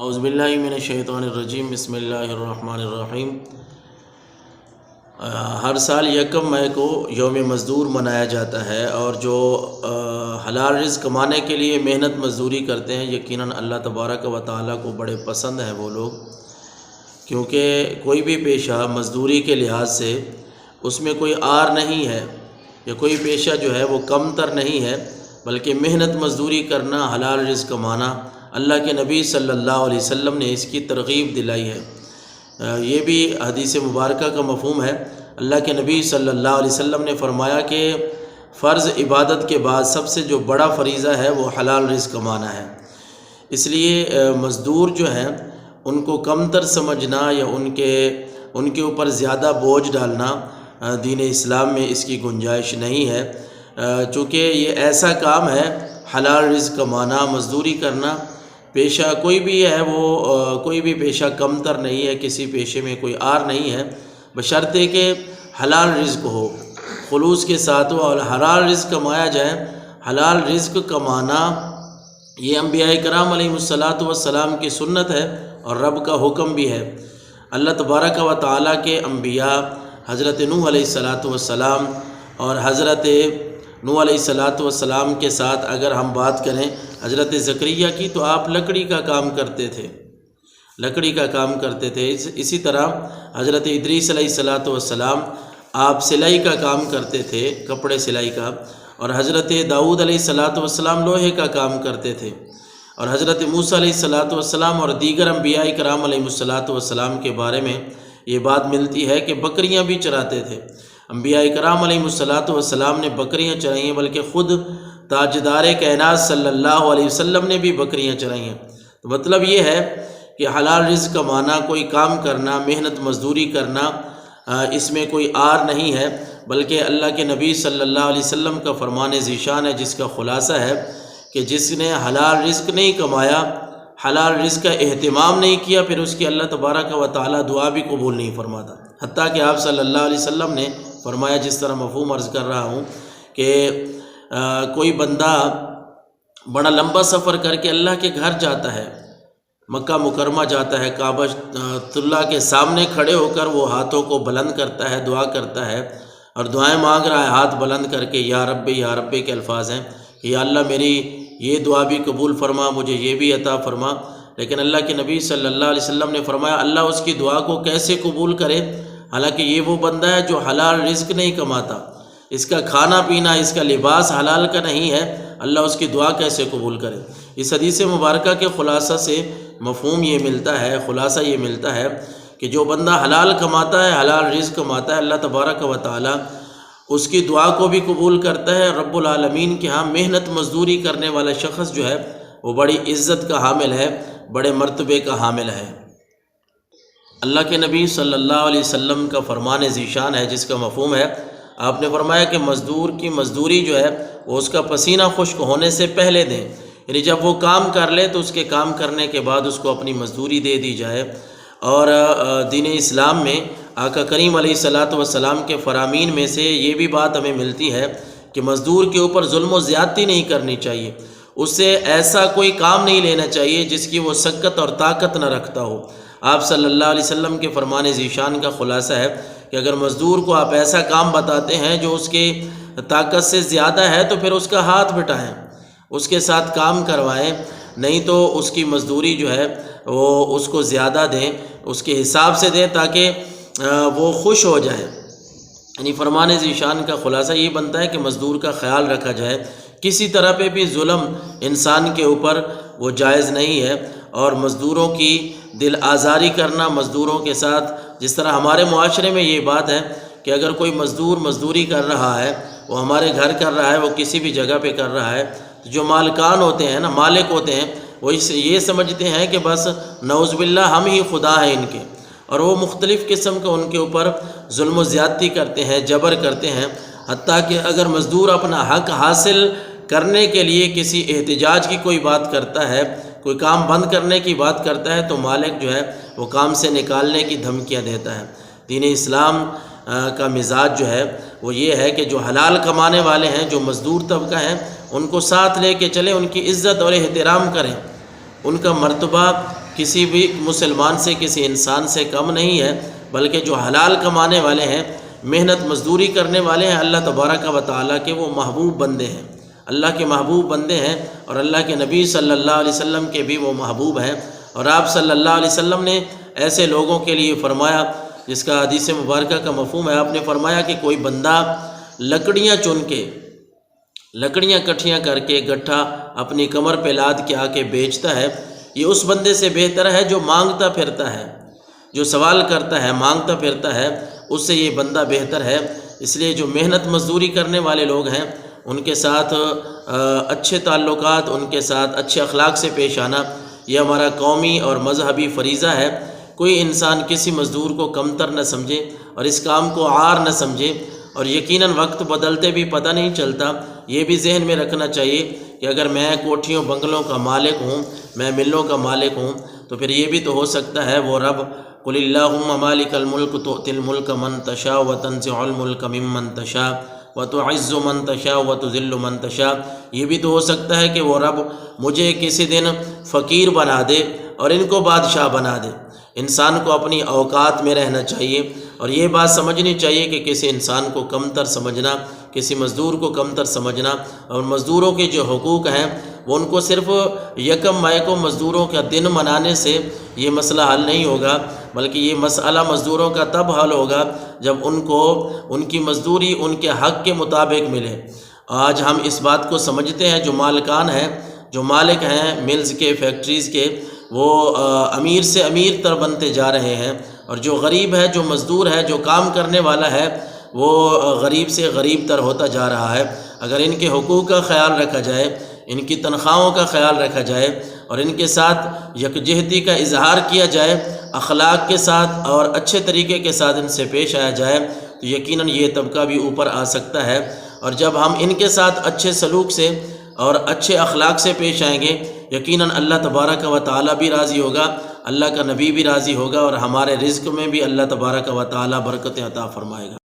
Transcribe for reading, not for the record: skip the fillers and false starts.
اعوذ باللہ من الشیطان الرجیم، بسم اللہ الرحمن الرحیم۔ ہر سال یکم مئی کو یوم مزدور منایا جاتا ہے، اور جو حلال رزق کمانے کے لیے محنت مزدوری کرتے ہیں، یقیناً اللہ تبارک و تعالیٰ کو بڑے پسند ہیں وہ لوگ، کیونکہ کوئی بھی پیشہ مزدوری کے لحاظ سے اس میں کوئی عار نہیں ہے، یا کوئی پیشہ جو ہے وہ کم تر نہیں ہے، بلکہ محنت مزدوری کرنا، حلال رزق کمانا، اللہ کے نبی صلی اللہ علیہ وسلم نے اس کی ترغیب دلائی ہے۔ یہ بھی حدیث مبارکہ کا مفہوم ہے۔ اللہ کے نبی صلی اللہ علیہ وسلم نے فرمایا کہ فرض عبادت کے بعد سب سے جو بڑا فریضہ ہے وہ حلال رزق کمانا ہے۔ اس لیے مزدور جو ہیں ان کو کمتر سمجھنا یا ان کے اوپر زیادہ بوجھ ڈالنا دین اسلام میں اس کی گنجائش نہیں ہے، چونکہ یہ ایسا کام ہے، حلال رزق کمانا، مزدوری کرنا، پیشہ کوئی بھی ہے وہ کوئی بھی پیشہ کم تر نہیں ہے، کسی پیشے میں کوئی عار نہیں ہے، بشرطے کہ حلال رزق ہو، خلوص کے ساتھ ہو، اور حلال رزق کمایا جائے۔ حلال رزق کمانا یہ انبیاء کرام علیہ السلام کی سنت ہے اور رب کا حکم بھی ہے۔ اللہ تبارک و تعالیٰ کے انبیاء حضرت نوح علیہ السلام اور حضرت نوح علیہ السلام کے ساتھ اگر ہم بات کریں حضرت زکریا کی، تو آپ لکڑی کا کام کرتے تھے، اسی طرح حضرت ادریس علیہ السلام آپ سلائی کا کام کرتے تھے، کپڑے سلائی کا، اور حضرت داؤد علیہ السلام لوہے کا کام کرتے تھے، اور حضرت موسیٰ علیہ السلام اور دیگر انبیاء کرام علیہ السلام کے بارے میں یہ بات ملتی ہے کہ بکریاں بھی چراتے تھے۔ انبیاء کرام علیہ السلام نے بکریاں چرائی ہیں، بلکہ خود تاجدار کائنات صلی اللہ علیہ وسلم نے بھی بکریاں چرائی ہیں۔ تو مطلب یہ ہے کہ حلال رزق کمانا، کوئی کام کرنا، محنت مزدوری کرنا، اس میں کوئی عار نہیں ہے، بلکہ اللہ کے نبی صلی اللہ علیہ وسلم کا فرمان ذیشان ہے، جس کا خلاصہ ہے کہ جس نے حلال رزق نہیں کمایا، حلال رزق کا اہتمام نہیں کیا، پھر اس کی اللہ تبارک و تعالیٰ دعا بھی قبول نہیں فرماتا۔ حتیٰ کہ آپ صلی اللہ علیہ وسلم نے فرمایا، جس طرح مفہوم عرض کر رہا ہوں، کہ کوئی بندہ بڑا لمبا سفر کر کے اللہ کے گھر جاتا ہے، مکہ مکرمہ جاتا ہے، کعبہ اللہ کے سامنے کھڑے ہو کر وہ ہاتھوں کو بلند کرتا ہے، دعا کرتا ہے، اور دعائیں مانگ رہا ہے ہاتھ بلند کر کے، یا رب کے الفاظ ہیں کہ یا اللہ میری یہ دعا بھی قبول فرما، مجھے یہ بھی عطا فرما۔ لیکن اللہ کے نبی صلی اللہ علیہ وسلم نے فرمایا اللہ اس کی دعا کو کیسے قبول کرے، حالانکہ یہ وہ بندہ ہے جو حلال رزق نہیں کماتا، اس کا کھانا پینا، اس کا لباس حلال کا نہیں ہے، اللہ اس کی دعا کیسے قبول کرے۔ اس حدیث مبارکہ کے خلاصہ سے مفہوم یہ ملتا ہے، خلاصہ یہ ملتا ہے کہ جو بندہ حلال کماتا ہے، حلال رزق کماتا ہے، اللہ تبارک و تعالیٰ اس کی دعا کو بھی قبول کرتا ہے۔ رب العالمین کے ہاں محنت مزدوری کرنے والا شخص جو ہے وہ بڑی عزت کا حامل ہے، بڑے مرتبے کا حامل ہے۔ اللہ کے نبی صلی اللہ علیہ وسلم کا فرمان ذیشان ہے، جس کا مفہوم ہے، آپ نے فرمایا کہ مزدور کی مزدوری جو ہے وہ اس کا پسینہ خشک ہونے سے پہلے دیں، یعنی جب وہ کام کر لے تو اس کے کام کرنے کے بعد اس کو اپنی مزدوری دے دی جائے۔ اور دین اسلام میں آقا کریم علیہ السلام کے فرامین میں سے یہ بھی بات ہمیں ملتی ہے کہ مزدور کے اوپر ظلم و زیادتی نہیں کرنی چاہیے، اس سے ایسا کوئی کام نہیں لینا چاہیے جس کی وہ سکت اور طاقت نہ رکھتا ہو۔ آپ صلی اللہ علیہ وسلم کے فرمان ذیشان کا خلاصہ ہے کہ اگر مزدور کو آپ ایسا کام بتاتے ہیں جو اس کے طاقت سے زیادہ ہے، تو پھر اس کا ہاتھ بٹائیں، اس کے ساتھ کام کروائیں، نہیں تو اس کی مزدوری جو ہے وہ اس کو زیادہ دیں، اس کے حساب سے دیں، تاکہ وہ خوش ہو جائے۔ یعنی فرمان ذیشان کا خلاصہ یہ بنتا ہے کہ مزدور کا خیال رکھا جائے، کسی طرح پہ بھی ظلم انسان کے اوپر وہ جائز نہیں ہے، اور مزدوروں کی دل آزاری کرنا، مزدوروں کے ساتھ، جس طرح ہمارے معاشرے میں یہ بات ہے کہ اگر کوئی مزدور مزدوری کر رہا ہے، وہ ہمارے گھر کر رہا ہے، وہ کسی بھی جگہ پہ کر رہا ہے، تو جو مالکان ہوتے ہیں نا، مالک ہوتے ہیں، وہ یہ سمجھتے ہیں کہ بس نعوذ باللہ ہم ہی خدا ہیں ان کے، اور وہ مختلف قسم کا ان کے اوپر ظلم و زیادتی کرتے ہیں، جبر کرتے ہیں۔ حتیٰ کہ اگر مزدور اپنا حق حاصل کرنے کے لیے کسی احتجاج کی کوئی بات کرتا ہے، کوئی کام بند کرنے کی بات کرتا ہے، تو مالک جو ہے وہ کام سے نکالنے کی دھمکیاں دیتا ہے۔ دین اسلام کا مزاج جو ہے وہ یہ ہے کہ جو حلال کمانے والے ہیں، جو مزدور طبقہ ہیں، ان کو ساتھ لے کے چلیں، ان کی عزت اور احترام کریں، ان کا مرتبہ کسی بھی مسلمان سے، کسی انسان سے کم نہیں ہے، بلکہ جو حلال کمانے والے ہیں، محنت مزدوری کرنے والے ہیں، اللہ تبارک و تعالیٰ کے وہ محبوب بندے ہیں، اللہ کے محبوب بندے ہیں، اور اللہ کے نبی صلی اللہ علیہ وسلم کے بھی وہ محبوب ہیں۔ اور آپ صلی اللہ علیہ وسلم نے ایسے لوگوں کے لیے فرمایا، جس کا حدیث مبارکہ کا مفہوم ہے، آپ نے فرمایا کہ کوئی بندہ لکڑیاں چن کے، لکڑیاں کٹھیاں کر کے گٹھا اپنی کمر پہ لاد کے آ کے بیچتا ہے، یہ اس بندے سے بہتر ہے جو مانگتا پھرتا ہے، جو سوال کرتا ہے، مانگتا پھرتا ہے، اس سے یہ بندہ بہتر ہے۔ اس لیے جو محنت مزدوری کرنے والے لوگ ہیں، ان کے ساتھ اچھے تعلقات، ان کے ساتھ اچھے اخلاق سے پیش آنا، یہ ہمارا قومی اور مذہبی فریضہ ہے۔ کوئی انسان کسی مزدور کو کمتر نہ سمجھے اور اس کام کو عار نہ سمجھے، اور یقیناً وقت بدلتے بھی پتہ نہیں چلتا، یہ بھی ذہن میں رکھنا چاہیے کہ اگر میں کوٹھیوں بنگلوں کا مالک ہوں، میں ملوں کا مالک ہوں، تو پھر یہ بھی تو ہو سکتا ہے وہ رب قل اللہم مالک الملک تؤتی الملک من تشاء وتنزع الملک ممن تشاء وتعز من تشاء وتذل من تشاء، یہ بھی تو ہو سکتا ہے کہ وہ رب مجھے کسی دن فقیر بنا دے اور ان کو بادشاہ بنا دے۔ انسان کو اپنی اوقات میں رہنا چاہیے، اور یہ بات سمجھنی چاہیے کہ کسی انسان کو کمتر سمجھنا، کسی مزدور کو کمتر سمجھنا، اور مزدوروں کے جو حقوق ہیں وہ ان کو صرف یکم مئی کو مزدوروں کا دن منانے سے یہ مسئلہ حل نہیں ہوگا، بلکہ یہ مسئلہ مزدوروں کا تب حل ہوگا جب ان کو ان کی مزدوری ان کے حق کے مطابق ملے۔ آج ہم اس بات کو سمجھتے ہیں، جو مالکان ہیں، جو مالک ہیں ملز کے، فیکٹریز کے، وہ امیر سے امیر تر بنتے جا رہے ہیں، اور جو غریب ہے، جو مزدور ہے، جو کام کرنے والا ہے، وہ غریب سے غریب تر ہوتا جا رہا ہے۔ اگر ان کے حقوق کا خیال رکھا جائے، ان کی تنخواہوں کا خیال رکھا جائے، اور ان کے ساتھ یکجہتی کا اظہار کیا جائے، اخلاق کے ساتھ اور اچھے طریقے کے ساتھ ان سے پیش آیا جائے، تو یقیناً یہ طبقہ بھی اوپر آ سکتا ہے۔ اور جب ہم ان کے ساتھ اچھے سلوک سے اور اچھے اخلاق سے پیش آئیں گے، یقیناً اللہ تبارک و تعالیٰ بھی راضی ہوگا، اللہ کا نبی بھی راضی ہوگا، اور ہمارے رزق میں بھی اللہ تبارک و تعالیٰ برکت عطا فرمائے گا۔